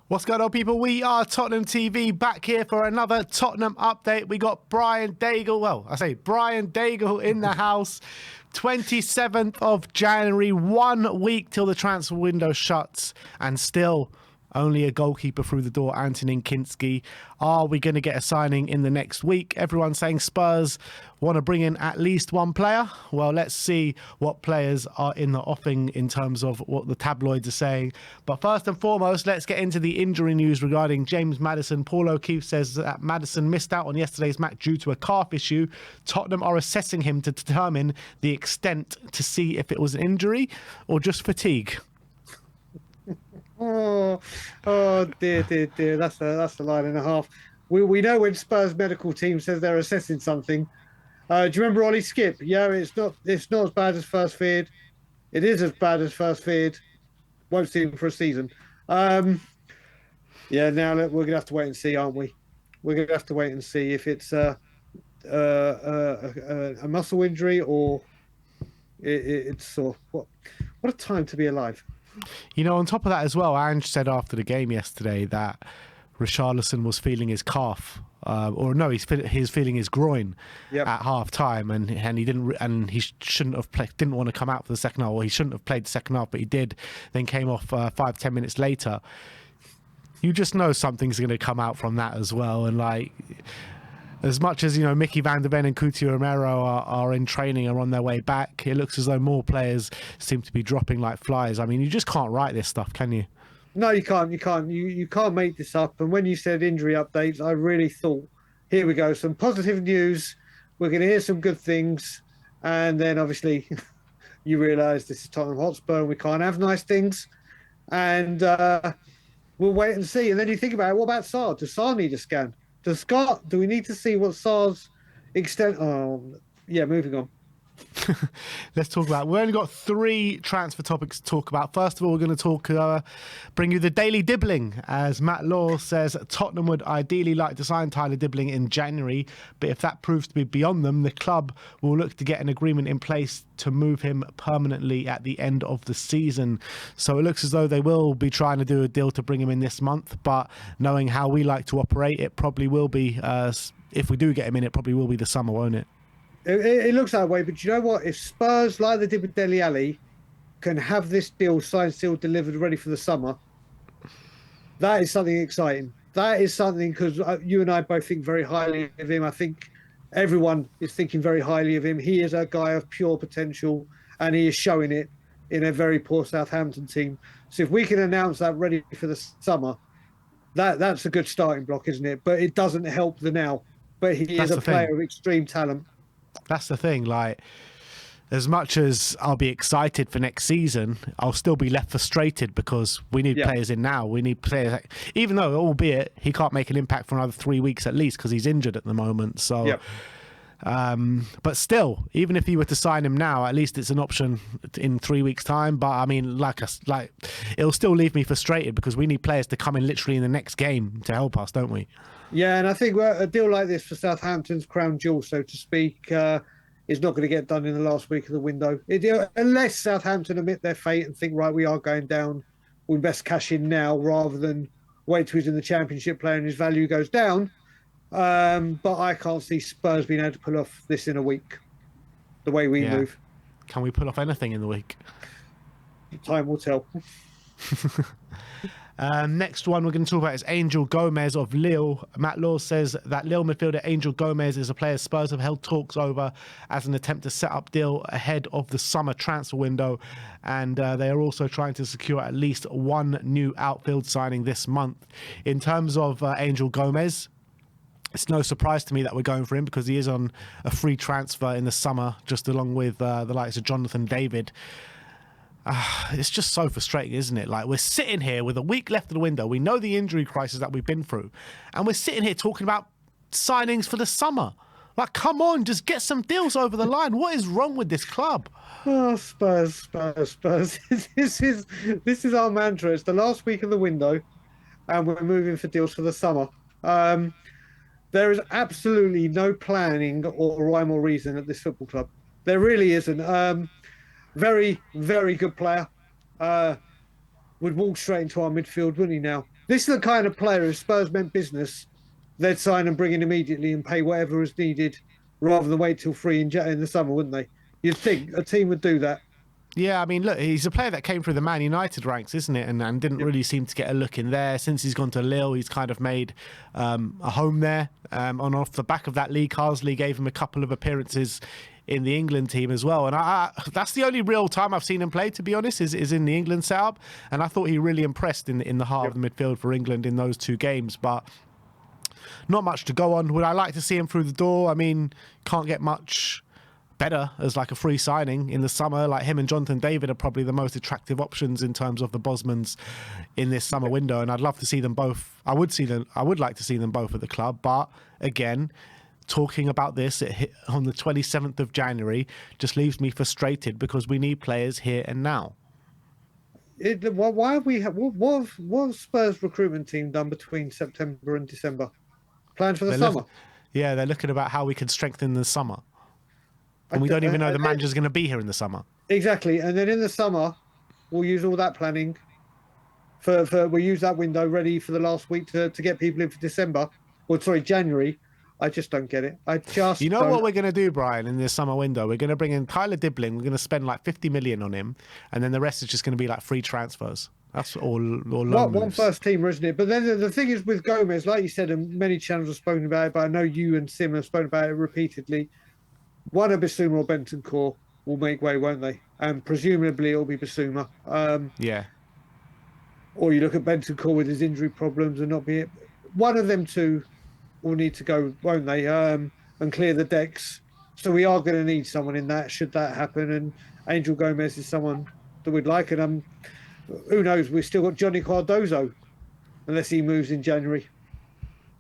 What's going on, people? We are Tottenham TV, back here for another Tottenham update. We got Brian Daigle, Brian Daigle in the house. 27th of January, 1 week till the transfer window shuts, and still only a goalkeeper through the door, Antonin Kinski. Are we going to get a signing in the next week? Everyone's saying Spurs want to bring in at least one player. Well, let's see what players are in the offing in terms of what the tabloids are saying. But first and foremost, let's get into the injury news regarding James Maddison. Paul O'Keefe says that Maddison missed out on yesterday's match due to a calf issue. Tottenham are assessing him to determine the extent to see if it was an injury or just fatigue. Oh dear. That's a line and a half. We know when Spurs medical team says they're assessing something. Do you remember Ollie Skip? Yeah, it's not as bad as first feared. It is as bad as first feared. Won't see him for a season. Now we're gonna have to wait and see, aren't we? We're gonna have to wait and see if it's a muscle injury or it's what a time to be alive. You know, on top of that as well, Ange said after the game yesterday that Richarlison was feeling his calf, he's feeling his groin at half time, and he shouldn't have played. Didn't want to come out for the second half, or he shouldn't have played the second half, but he did. Then came off 5-10 minutes later. You just know something's going to come out from that as well, and like. As much as, Mickey van der Ven and Coutinho Romero are in training, are on their way back, it looks as though more players seem to be dropping like flies. I mean, you just can't write this stuff, can you? No, you can't. You can't make this up. And when you said injury updates, I really thought, here we go, some positive news. We're going to hear some good things. And then, obviously, you realise this is Tottenham Hotspur and we can't have nice things. And we'll wait and see. And then you think about it, what about Sarr? Does Sarr need a scan? Do we need to see what Sarr's extent? Moving on. Let's talk about. We've only got 3 transfer topics to talk about. First of all, we're going to bring you the daily Dibling, as Matt Law says Tottenham would ideally like to sign Tyler Dibling in January, but if that proves to be beyond them, the club will look to get an agreement in place to move him permanently at the end of the season. So it looks as though they will be trying to do a deal to bring him in this month, but knowing how we like to operate, it probably will be, if we do get him in, it probably will be the summer, won't it? It looks that way, but you know what? If Spurs, like they did with Dele Alli, can have this deal signed, sealed, delivered, ready for the summer, that is something exciting. That is something, because you and I both think very highly of him. I think everyone is thinking very highly of him. He is a guy of pure potential, and he is showing it in a very poor Southampton team. So if we can announce that ready for the summer, that's a good starting block, isn't it? But it doesn't help the now. But he is a player of extreme talent. That's the thing, like, as much as I'll be excited for next season, I'll still be left frustrated because we need players in now. We need players, even though, albeit, he can't make an impact for another 3 weeks at least because he's injured at the moment. So, but still, even if you were to sign him now, at least it's an option in 3 weeks' time. But I mean, it'll still leave me frustrated because we need players to come in literally in the next game to help us, don't we? Yeah, and I think a deal like this for Southampton's crown jewel, so to speak, is not going to get done in the last week of the window. Unless Southampton admit their fate and think, right, we are going down, we best cash in now rather than wait till he's in the Championship player and his value goes down. But I can't see Spurs being able to pull off this in a week, the way we move. Can we pull off anything in the week? Time will tell. Next one we're going to talk about is Angel Gomes of Lille. Matt Law says that Lille midfielder Angel Gomes is a player Spurs have held talks over as an attempt to set up deal ahead of the summer transfer window, and they are also trying to secure at least one new outfield signing this month. In terms of Angel Gomes, it's no surprise to me that we're going for him because he is on a free transfer in the summer, just along with the likes of Jonathan David. It's just so frustrating, isn't it? Like, we're sitting here with a week left of the window. We know the injury crisis that we've been through, and we're sitting here talking about signings for the summer. Like, come on, just get some deals over the line. What is wrong with this club? Oh, Spurs. This is our mantra. It's the last week of the window, and we're moving for deals for the summer. There is absolutely no planning or rhyme or reason at this football club. There really isn't. Very, very good player. would walk straight into our midfield, wouldn't he now? This is the kind of player, if Spurs meant business, they'd sign and bring in immediately and pay whatever is needed rather than wait till free in the summer, wouldn't they? You'd think a team would do that. Yeah, I mean, look, he's a player that came through the Man United ranks, isn't it? And didn't really seem to get a look in there. Since he's gone to Lille, he's kind of made a home there. On off the back of that league, Carsley gave him a couple of appearances in the England team as well. And that's the only real time I've seen him play, to be honest, is in the England setup. And I thought he really impressed in the heart of the midfield for England in those 2 games. But not much to go on. Would I like to see him through the door? I mean, can't get much better as like a free signing in the summer. Like him and Jonathan David are probably the most attractive options in terms of the Bosmans in this summer window, and I'd love to see them both. I would like to see them both at the club, but again, talking about this on the 27th of January just leaves me frustrated because we need players here and now. Why have what have Spurs recruitment team done between September and December? Plans for the summer? They're looking about how we can strengthen the summer. And we don't even know the manager's going to be here in the summer. Exactly. And then in the summer, we'll use all that planning we'll use that window ready for the last week to get people in for December. Or sorry, January. I just don't get it. You know what we're going to do, Brian, in this summer window? We're going to bring in Tyler Dibling. We're going to spend like 50 million on him. And then the rest is just going to be like free transfers. That's all one first teamer, isn't it? But then the thing is with Gomes, like you said, and many channels have spoken about it, but I know you and Sim have spoken about it repeatedly. One of Bissouma or Bentancur will make way, won't they? And presumably it'll be Bissouma. Yeah. Or you look at Bentancur with his injury problems and not be it. One of them two will need to go, won't they? And clear the decks. So we are going to need someone in that, should that happen. And Angel Gomes is someone that we'd like. And who knows? We've still got Johnny Cardozo, unless he moves in January.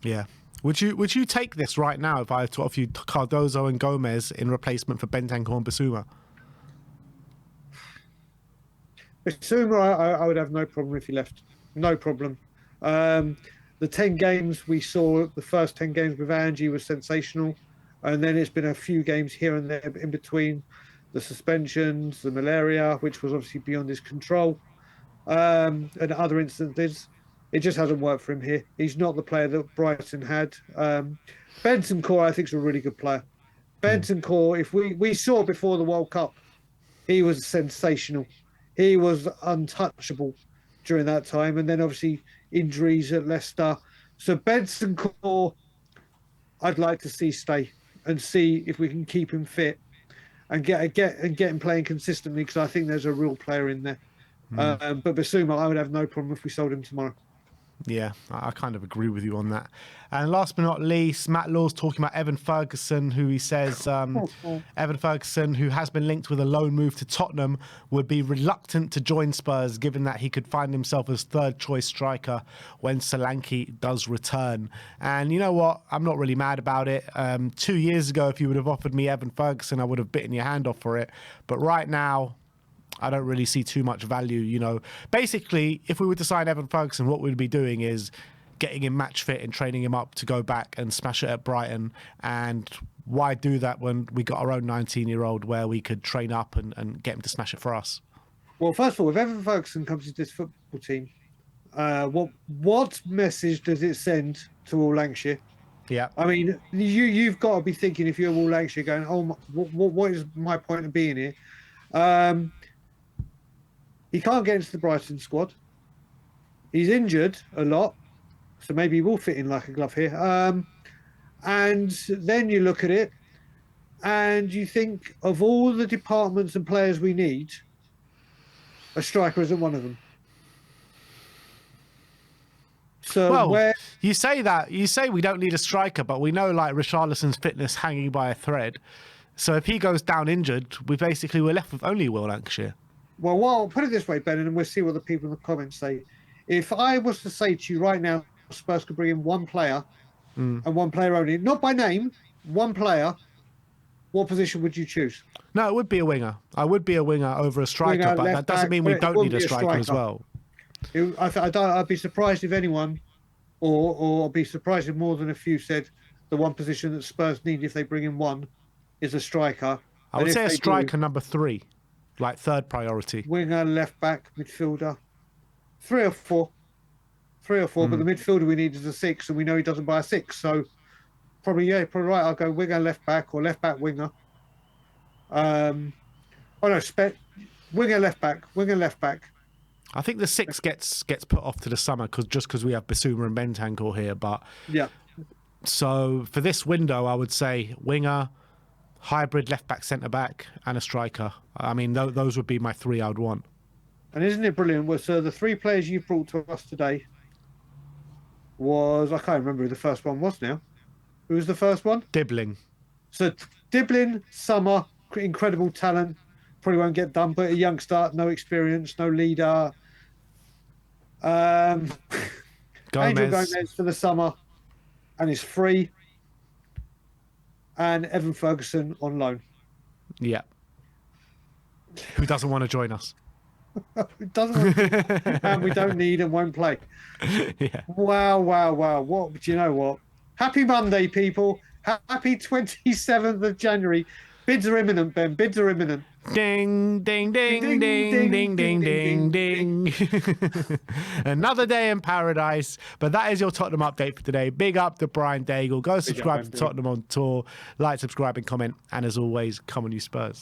Yeah. Would you take this right now if I had to offer you Cardozo and Gomes in replacement for Bentancur and Bissouma? Bissouma, I would have no problem if he left. No problem. The 10 games we saw, the first 10 games with Angie was sensational. And then it's been a few games here and there in between. The suspensions, the malaria, which was obviously beyond his control, and other instances. It just hasn't worked for him here. He's not the player that Brighton had. Bentancur, I think, is a really good player. Bentancur, if we saw before the World Cup, he was sensational. He was untouchable during that time. And then obviously injuries at Leicester. So Bentancur, I'd like to see stay and see if we can keep him fit and get him playing consistently, because I think there's a real player in there. But Bissouma, I would have no problem if we sold him tomorrow. Yeah, I kind of agree with you on that. And last but not least, Matt Law's talking about Evan Ferguson, who he says Evan Ferguson, who has been linked with a loan move to Tottenham, would be reluctant to join Spurs, given that he could find himself as third choice striker when Solanke does return. And you know what? I'm not really mad about it. 2 years ago, if you would have offered me Evan Ferguson, I would have bitten your hand off for it. But right now, I don't really see too much value, you know. Basically, if we were to sign Evan Ferguson, what we'd be doing is getting him match fit and training him up to go back and smash it at Brighton. And why do that when we got our own 19-year-old where we could train up and get him to smash it for us? Well, first of all, if Evan Ferguson comes to this football team, what message does it send to all Lancashire? Yeah. I mean, you've got to be thinking, if you're all Lancashire, going, oh, what is my point of being here? He can't get into the Brighton squad. He's injured a lot, so maybe he will fit in like a glove here. And then you look at it, and you think, of all the departments and players we need, a striker isn't one of them. So well, you say we don't need a striker, but we know like Richarlison's fitness hanging by a thread. So if he goes down injured, we're left with only Will Lancashire. Well, I'll put it this way, Ben, and we'll see what the people in the comments say. If I was to say to you right now, Spurs could bring in one player and one player only, not by name, one player, what position would you choose? No, it would be a winger. I would be a winger over a striker, but that doesn't mean we don't need a striker as well. I'd be surprised if anyone, or I'd be surprised if more than a few said the one position that Spurs need if they bring in one is a striker. I would say a striker number 3. Like third priority. Winger, left back, midfielder. Three or four. Three or four, but the midfielder we need is a 6, and we know he doesn't buy a 6. So probably, yeah, probably right. I'll go winger, left back, or left back, winger. Oh no, winger, left back, winger, left back. I think the 6 gets put off to the summer because we have Basuma and Bentancur here. But Yeah. so for this window, I would say winger, hybrid left back, centre back, and a striker. I mean, those would be my 3 I would want. And isn't it brilliant? Well, so the 3 players you brought to us today was, I can't remember who the first one was now. Who was the first one? Dibling. So Dibling, Summer, incredible talent. Probably won't get done, but a youngster, no experience, no leader. Angel Gomes for the summer, and is free. And Evan Ferguson on loan. Yeah. Who doesn't want to join us? It doesn't, and we don't need and won't play. Yeah. Wow. What do you know? What? Happy Monday, people. Happy 27th of January. Bids are imminent, Ben. Bids are imminent. Ding, ding, ding, ding, ding, ding, ding, ding. Another day in paradise. But that is your Tottenham update for today. Big up to Brian Daigle. Go subscribe to Tottenham on Tour. Like, subscribe, and comment. And as always, come on, you Spurs.